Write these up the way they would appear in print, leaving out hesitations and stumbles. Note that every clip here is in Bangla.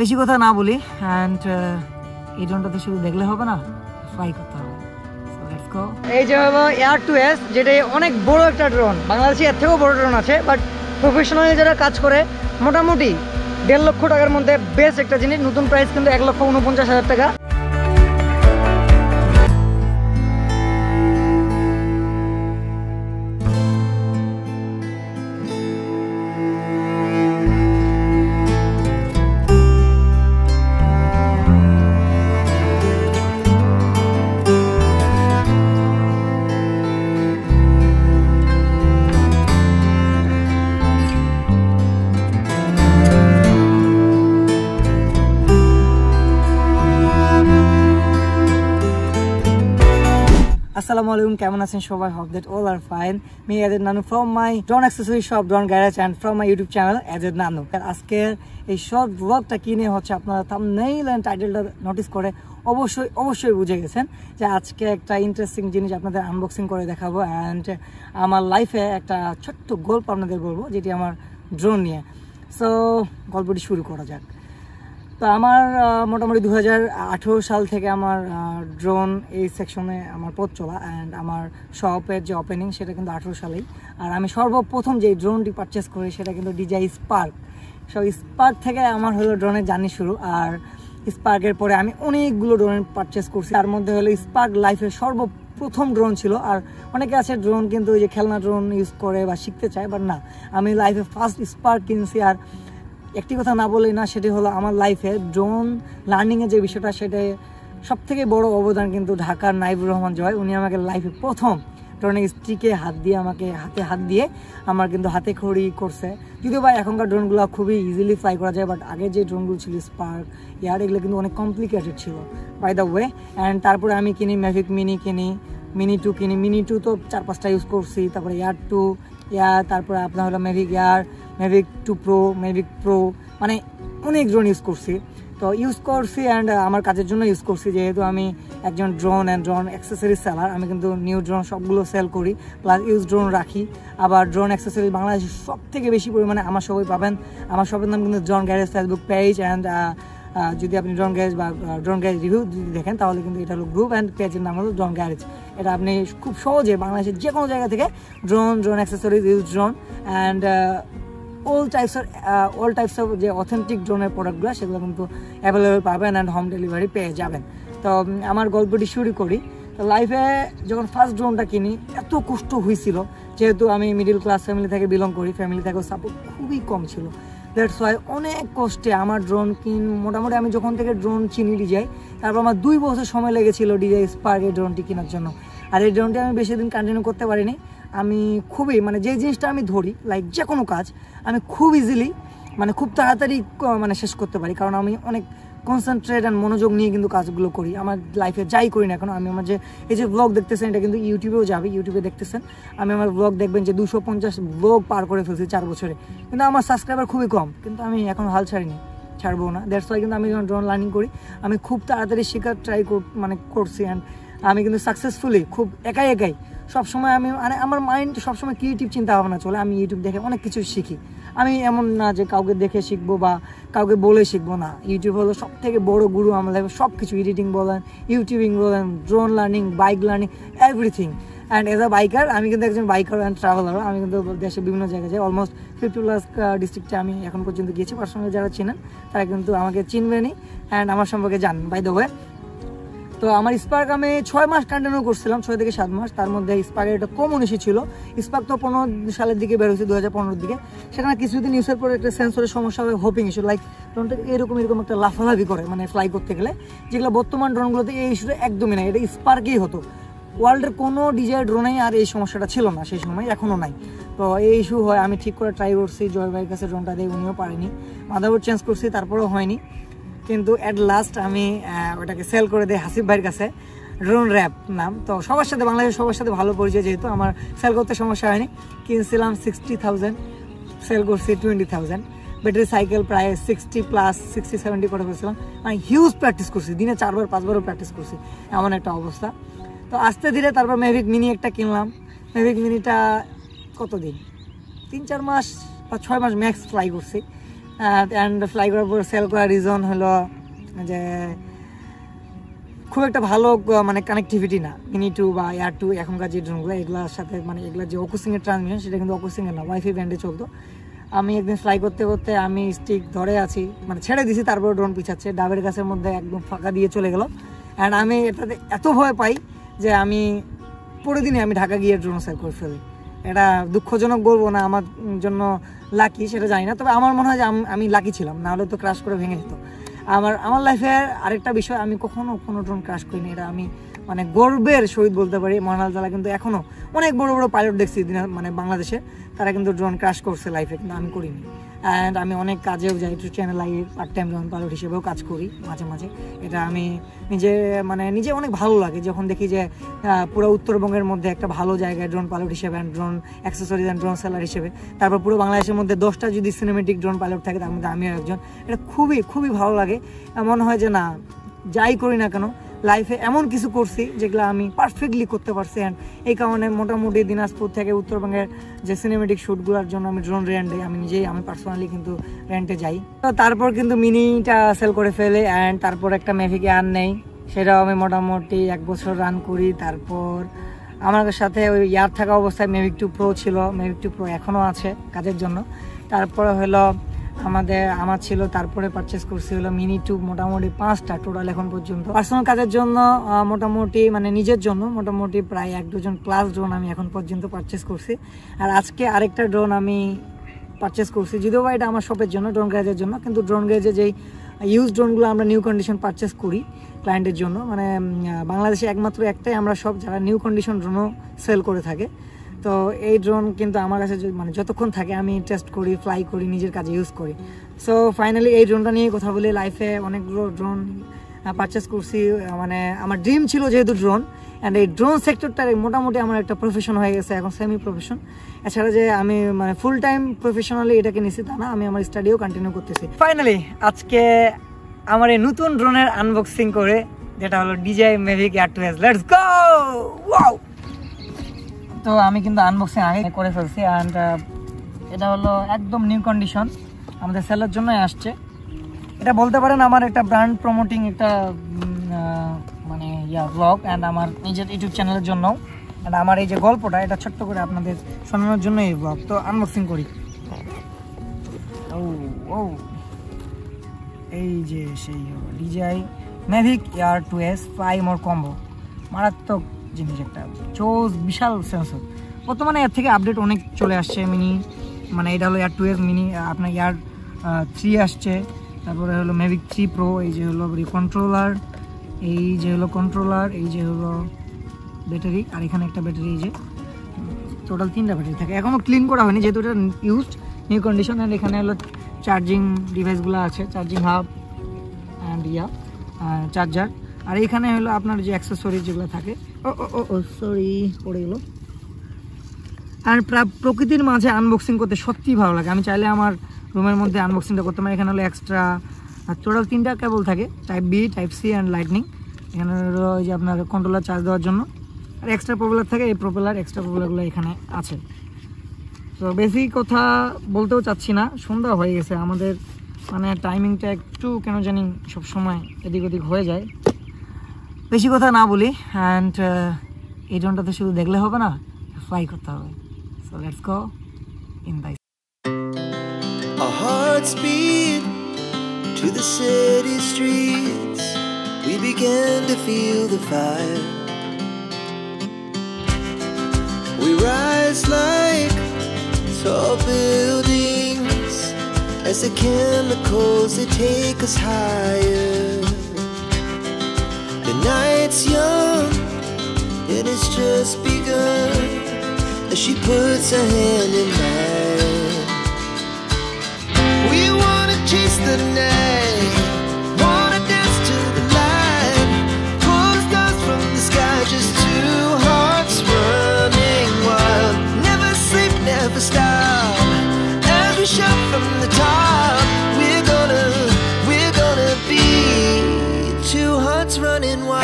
বেশি কথা না বলি অ্যান্ড এই ড্রোনটা তো শুধু দেখলে হবে না, ফ্লাই করতে হবে। এই যে হলো Air2S, যেটা অনেক বড় একটা ড্রোন। বাংলাদেশে এর থেকেও বড় ড্রোন আছে, বাট প্রফেশনালি যারা কাজ করে মোটামুটি 1.5 লক্ষ টাকার মধ্যে বেস্ট একটা জিনিস। নতুন প্রাইস কিন্তু 1,49,000 টাকা। আসসালামু আলাইকুম, কেমন আছেন সবাই? Hope that all are fine. Me AZ Nanu from my drone accessory shop drone garage and from my YouTube channel AZ Nanu. আজকের এই শর্ট ব্লগটা কিনে হচ্ছে আপনারা থাম্বনেইল এন্ড টাইটেলটা নোটিস করে অবশ্যই বুঝে গেছেন যে আজকে একটা ইন্টারেস্টিং জিনিস আপনাদের আনবক্সিং করে দেখাবো অ্যান্ড আমার লাইফে একটা ছোট্ট গল্প আপনাদের বলবো, যেটি আমার ড্রোন নিয়ে। সো গল্পটি শুরু করা যাক। তো আমার মোটামুটি 2018 সাল থেকে আমার ড্রোন এই সেকশনে আমার পথ চলা অ্যান্ড আমার শপের যে ওপেনিং সেটা কিন্তু 18 সালেই। আর আমি সর্বপ্রথম যে ড্রোনটি পারচেস করি সেটা কিন্তু DJI স্পার্ক। সো স্পার্ক থেকে আমার হলো ড্রোনের জার্নি শুরু। আর স্পার্কের পরে আমি অনেকগুলো ড্রোন পারচেস করছি, তার মধ্যে হলো স্পার্ক লাইফের সর্বপ্রথম ড্রোন ছিল। আর অনেকে আছে ড্রোন কিন্তু ওই যে খেলনা ড্রোন ইউজ করে বা শিখতে চায়, বাট না, আমি লাইফে ফার্স্ট স্পার্ক কিনছি। আর একটি কথা না বলেই না, সেটি হলো আমার লাইফে ড্রোন লার্নিংয়ের যে বিষয়টা, সেটা সব থেকে বড় অবদান কিন্তু ঢাকার নাইবুর রহমান জয়। উনি আমাকে লাইফে প্রথম ড্রোনের স্টিকে হাত দিয়ে আমার কিন্তু হাতে খড়ি করছে। যদিও বা এখনকার ড্রোনগুলো খুবই ইজিলি ফ্লাই করা যায়, বাট আগে যে ড্রোনগুলো ছিল স্পার্ক, এয়ার, এগুলো কিন্তু অনেক কমপ্লিকেটেড ছিল বাই দ্য ওয়ে। অ্যান্ড তারপরে আমি কিনি ম্যাভিক মিনি, মিনি 2 কিনি। মিনি 2 তো 4-5টা ইউজ করছি। তারপরে Air2, তারপরে আপনার হলো Mavic air, Mavic 2 pro, Mavic pro, মানে অনেক ড্রোন ইউজ করছি অ্যান্ড আমার কাজের জন্য ইউজ করছি। যেহেতু আমি একজন drone and drone accessories seller, আমি কিন্তু নিউ ড্রোন সবগুলো সেল করি, প্লাস ইউজ ড্রোন রাখি। আবার ড্রোন অ্যাক্সেসরিজ বাংলাদেশে সব থেকে বেশি পরিমাণে আমার সবাই পাবেন। আমার শপের নাম কিন্তু drone garage Facebook page and যদি আপনি ড্রোন গ্যারেজ বা ড্রোন গ্যারেজ রিভিউ যদি দেখেন, তাহলে কিন্তু এটা হলো গ্রুপ অ্যান্ড পেজের নাম হলো ড্রোন গ্যারেজ। এটা আপনি খুব সহজে বাংলাদেশের যে কোনো জায়গা থেকে drone accessories, use drone and all types of যে অথেন্টিক ড্রোনের প্রোডাক্টগুলো, সেগুলো কিন্তু অ্যাভেলেবেল পাবেন অ্যান্ড হোম ডেলিভারি পেয়ে যাবেন। তো আমার গল্পটি শুরু করি। তো লাইফে যখন ফার্স্ট ড্রোনটা কিনি, এত কষ্ট হয়েছিল, যেহেতু আমি মিডিল ক্লাস ফ্যামিলি থেকে বিলং করি, ফ্যামিলি থেকেও সাপোর্ট খুবই কম ছিল। দ্যাটস ওয়াই অনেক কষ্টে আমার ড্রোন মোটামুটি আমি যখন থেকে ড্রোন চিনি DJI, তারপর আমার 2 বছর সময় লেগেছিল DJI স্পার্ক এই ড্রোনটি কেনার জন্য। আর এই ড্রোনটি আমি বেশি দিন কন্টিনিউ করতে পারিনি। আমি খুবই যে জিনিসটা আমি ধরি, লাইক যে কোনো কাজ আমি খুব ইজিলি খুব তাড়াতাড়ি শেষ করতে পারি, কারণ আমি অনেক কনসেন্ট্রেট অ্যান্ড মনোযোগ নিয়ে কিন্তু কাজগুলো করি। আমার লাইফে যাই করি না কেন, আমি আমার এই যে ব্লগ দেখতেছেন, এটা কিন্তু ইউটিউবেও যাবে, ইউটিউবে দেখতেছেন। আমি আমার ব্লগ দেখবেন যে 250 ব্লগ পার করে ফেলছি 4 বছরে, কিন্তু আমার সাবস্ক্রাইবার খুবই কম, কিন্তু আমি এখন হাল ছাড়বো না। দ্যাটস ওয়াই কিন্তু আমি যখন ড্রোন লার্নিং করি, আমি খুব তাড়াতাড়ি শেখার ট্রাই করছি অ্যান্ড আমি কিন্তু সাকসেসফুলি খুব একাই সবসময় আমি আমার মাইন্ড সবসময় ক্রিয়েটিভ চিন্তা ভাবনা চলে। আমি ইউটিউব দেখে অনেক কিছু শিখি। আমি এমন না যে কাউকে দেখে শিখবো বা কাউকে বলে শিখবো না। ইউটিউব হলো সব থেকে বড় গুরু আমার লাইফে। সব কিছু, এডিটিং বলেন, ইউটিউবিং বলেন, drone learning, bike learning, everything. And as a biker, আমি কিন্তু একজন বাইকার অ্যান্ড ট্রাভেলার। আমি কিন্তু দেশের বিভিন্ন জায়গায় যাই, অলমোস্ট 50+ ডিস্ট্রিক্টে আমি এখন পর্যন্ত গিয়েছি। পার্সোনালি যারা চিনেন তারা কিন্তু আমাকে চিনবেনই অ্যান্ড আমার সম্পর্কে জানেন বাই দ্য ওয়ে। তো আমার স্পার্ক আমি 6 মাস কন্টিনিউ করছিলাম, 6 থেকে 7 মাস। তার মধ্যে স্পার্কের একটা কমন ইস্যু ছিল। স্পার্ক তো 15 সালের দিকে বের হয়েছে, 2015 দিকে। সেখানে কিছুদিন ইউজের পরে একটা সেন্সরের সমস্যা হবে, হোপিং ইস্যু, লাইক ড্রোনটা এরকম একটা লাফালাফি করে ফ্লাই করতে গেলে, যেগুলো বর্তমান ড্রোনগুলোতে এই ইস্যুটা একদমই নাই। এটা স্পার্কেই হতো। ওয়ার্ল্ডের কোনো DJI ড্রোনেই আর এই সমস্যাটা ছিল না সেই সময়, এখনও নাই। তো এই ইস্যু হয়, আমি ঠিক করে ট্রাই করছি, জয় ভাইয়ের কাছে ড্রোনটা দিয়ে, উনিও পারেনি। মাদারবোর্ড চেঞ্জ করছি, তারপরেও হয়নি। কিন্তু অ্যাট লাস্ট আমি ওটাকে সেল করে দিই হাসিফ ভাইয়ের কাছে, ড্রোন র্যাপ নাম। তো সবার সাথে, বাংলাদেশের সবার সাথে ভালো পরিচয়, যেহেতু আমার সেল করতে সমস্যা হয়নি। কিনছিলাম 60,000, সেল করছি 20,000। ব্যাটারি সাইকেল প্রায় 60+, 60-70 করে ফেলছিলাম। আমি হিউজ প্র্যাকটিস করছি, দিনে 4-5বারও প্র্যাকটিস করছি, এমন একটা অবস্থা। তো আস্তে ধীরে তারপর ম্যাভিক মিনি একটা কিনলাম। ম্যাভিক মিনিটা কতদিন, 3-4 মাস বা 6 মাস ম্যাক্স ফ্লাই করছি। অ্যান্ড ফ্লাই করার পর সেল করার রিজন হলো যে খুব একটা ভালো মানে কানেক্টিভিটি না। মিনি 2 বা এয়ার 2 এখনকার যে ড্রোনগুলো এগুলোর সাথে মানে এগুলোর যে অকুসিংয়ের ট্রান্সমিশন সেটা কিন্তু অকুসিংয়ের না, ওয়াইফাই ব্যান্ডে চলতো। আমি একদিন ফ্লাই করতে করতে আমি স্টিক ধরে আছি, মানে ছেড়ে দিছি, তারপর ড্রোন পিছাচ্ছে, ডাবের গাছের মধ্যে একদম ফাঁকা দিয়ে চলে গেল। অ্যান্ড আমি এটাতে এত ভয় পাই যে আমি পরের দিনে আমি ঢাকা গিয়ে ড্রোন সেল করে ফেলি। এটা দুঃখজনক বলবো না, আমার জন্য লাকি সেটা জানি না, তবে আমার মনে হয় যে আমি লাকি ছিলাম, নাহলে তো ক্রাশ করে ভেঙে যেত। আমার লাইফে আরেকটা বিষয়, আমি কখনো কোনো ড্রোন ক্রাশ করিনি, এটা আমি মানে গর্বের সহিত বলতে পারি। মহানাল তালা কিন্তু এখনও অনেক বড় বড় পাইলট দেখছি মানে বাংলাদেশে, তারা কিন্তু ড্রোন ক্রাশ করছে লাইফে, কিন্তু আমি করিনি। অ্যান্ড আমি অনেক কাজেও যাই, একটু channel I part time drone pilot হিসেবেও কাজ করি মাঝে মাঝে। এটা আমি নিজে অনেক ভালো লাগে যখন দেখি যে পুরো উত্তরবঙ্গের মধ্যে একটা ভালো জায়গায় ড্রোন পাইলট হিসেবে and drone accessories and drone seller হিসেবে, তারপর পুরো বাংলাদেশের মধ্যে 10টা যদি সিনেমেটিক ড্রোন পাইলট থাকে তার মধ্যে আমিও একজন। এটা খুবই খুবই ভালো লাগে। মনে হয় যে না, যাই করি না কেন লাইফে এমন কিছু করছি যেগুলো আমি পারফেক্টলি করতে পারছি। অ্যান্ড এই কারণে মোটামুটি দিনাজপুর থেকে উত্তরবঙ্গের যে সিনেমেটিক শ্যুটগুলোর জন্য আমি ড্রোন রেন্টে আমি পার্সোনালি কিন্তু রেন্টে যাই। তো তারপর কিন্তু মিনিটা সেল করে ফেলে, অ্যান্ড তারপর একটা মেভিক এয়ার নেই, সেটাও আমি মোটামুটি 1 বছর রান করি। তারপর আমার সাথে ওই ইয়ার থাকা অবস্থায় মেভিক 2 প্রো ছিল, মেভিক 2 প্রো এখনও আছে কাজের জন্য। তারপরে হলো আমার ছিল, তারপরে পারচেস করছি হলো মিনি 2, মোটামুটি 5টা টোটাল এখন পর্যন্ত। পার্সোনাল কাজের জন্য মোটামুটি মানে নিজের জন্য মোটামুটি প্রায় 1 ডজন প্লাস ড্রোন আমি এখন পর্যন্ত পারচেস করছি। আর আজকে আরেকটা ড্রোন আমি পারচেস করছি, যদিও বা এটা আমার শপের জন্য, ড্রোন গ্যারেজের জন্য, কিন্তু ড্রোন গ্যারেজে যেই ইউজ ড্রোনগুলো আমরা নিউ কন্ডিশন পারচেস করি ক্লায়েন্টের জন্য, মানে বাংলাদেশে একমাত্র একটাই আমরা সব যারা নিউ কন্ডিশন ড্রোনও সেল করে থাকে। তো এই ড্রোন কিন্তু আমার কাছে মানে যতক্ষণ থাকে আমি টেস্ট করি, ফ্লাই করি, নিজের কাজে ইউজ করি। সো ফাইনালি এই ড্রোনটা নিয়ে কথা বলি। লাইফে অনেকগুলো ড্রোন পারচেস করছি, মানে আমার ড্রিম ছিল যেহেতু ড্রোন, অ্যান্ড এই ড্রোন সেক্টরটার মোটামুটি আমার একটা প্রফেশন হয়ে গেছে এখন, সেমি প্রফেশন। এছাড়া যে আমি মানে ফুল টাইম প্রফেশনালি এটাকে নিছি তা না, আমি আমার স্টাডিও কন্টিনিউ করতেছি। ফাইনালি আজকে আমার এই নতুন ড্রোনের আনবক্সিং করে, যেটা হলো DJI Mavic Air 2s। Let's go! Wow! তো আমি কিন্তু আনবক্সিং আগে করে ফেলছি, অ্যান্ড এটা হলো একদম নিউ কন্ডিশন, আমাদের সেলের জন্যই আসছে। এটা বলতে পারেন আমার একটা ব্র্যান্ড প্রমোটিং একটা মানে ব্লগ, অ্যান্ড আমার নিজের ইউটিউব চ্যানেলের জন্য, অ্যান্ড আমার এই যে গল্পটা এটা ছোট্ট করে আপনাদের শোনানোর জন্য এই ব্লগ। তো আনবক্সিং করি। ও এই যে সেই DJI Mavic Air 2s Fly More Combo, মারাত্মক জিনিস একটা, বিশাল সেন্সর। বর্তমানে এর থেকে আপডেট অনেক চলে আসছে। মিনি মানে এটা হলো Air 2s মিনি, আপনার Air 3 আসছে, তারপরে হলো Mavic 3 Pro, এই যে হলো কন্ট্রোলার, এই যে হলো কন্ট্রোলার, এই যে হলো ব্যাটারি, আর এখানে একটা ব্যাটারি, এই যে টোটাল 3টা ব্যাটারি থাকে। এখনও ক্লিন করা হয়নি যেহেতু এটা ইউজড নিউ কন্ডিশন। অ্যান্ড এখানে হলো চার্জিং ডিভাইসগুলো আছে, চার্জিং হাব অ্যান্ড চার্জার। আর এইখানে হলো আপনার যে অ্যাক্সেসরিজ যেগুলো থাকে, সরি পড়ে গেলো। আর প্রকৃতির মাঝে আনবক্সিং করতে সত্যিই ভালো লাগে। আমি চাইলে আমার রুমের মধ্যে আনবক্সিংটা করতে পারি। এখানে হলো এক্সট্রা টোটাল 3টা কেবল থাকে, type B, type C and lightning. এখানে হলো ওই যে আপনার কন্ট্রোলার চার্জ দেওয়ার জন্য, আর এক্সট্রা প্রপেলার থাকে, এই এক্সট্রা প্রপেলারগুলো এখানে আছে। তো বেশি কথা বলতেও চাচ্ছি না, সন্ধ্যা হয়ে গেছে আমাদের, মানে টাইমিংটা একটু কেন জানি সবসময় এদিক ওদিক হয়ে যায়। বেশি কথা না বলি, অ্যান্ড এই ড্রোনটাতে শুধু দেখলে হবে না, ফ্লাই করতে হবে। So let's go in by. Our hearts beat to the city streets. We began to feel the fire. We rise like tall buildings as the chemicals they take us higher. The night's young and it's just begun as she puts her hand in mine. We wanna chase the night, wanna dance to the light, pull the stars from the sky, just two hearts running wild. Never sleep, never stop, as we shout from the top. We're gonna be two hearts running wild.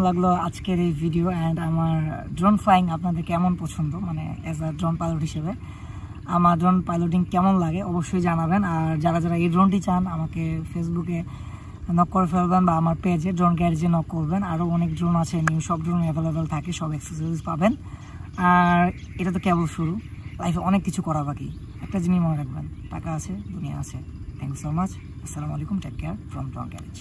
লাগলো আজকের এই ভিডিও অ্যান্ড আমার ড্রোন ফ্লাইং আপনাদের কেমন পছন্দ, মানে অ্যাজ আ ড্রোন পাইলট হিসেবে আমার ড্রোন পাইলটিং কেমন লাগে অবশ্যই জানাবেন। আর যারা যারা এই ড্রোনটি চান আমাকে ফেসবুকে নক করে ফেলবেন বা আমার পেজে ড্রোন গ্যারেজে নক করবেন। আরও অনেক ড্রোন আছে, নিউ সব ড্রোন অ্যাভেলেবেল থাকে, সব অ্যাক্সেসরিজ পাবেন। আর এটা তো কেবল শুরু, লাইফে অনেক কিছু করা বাকি। একটা জিনিস মনে রাখবেন, টাকা আছে, দুনিয়া আছে। Thank you so much. আসসালামু আলাইকুম, take care from drone garage.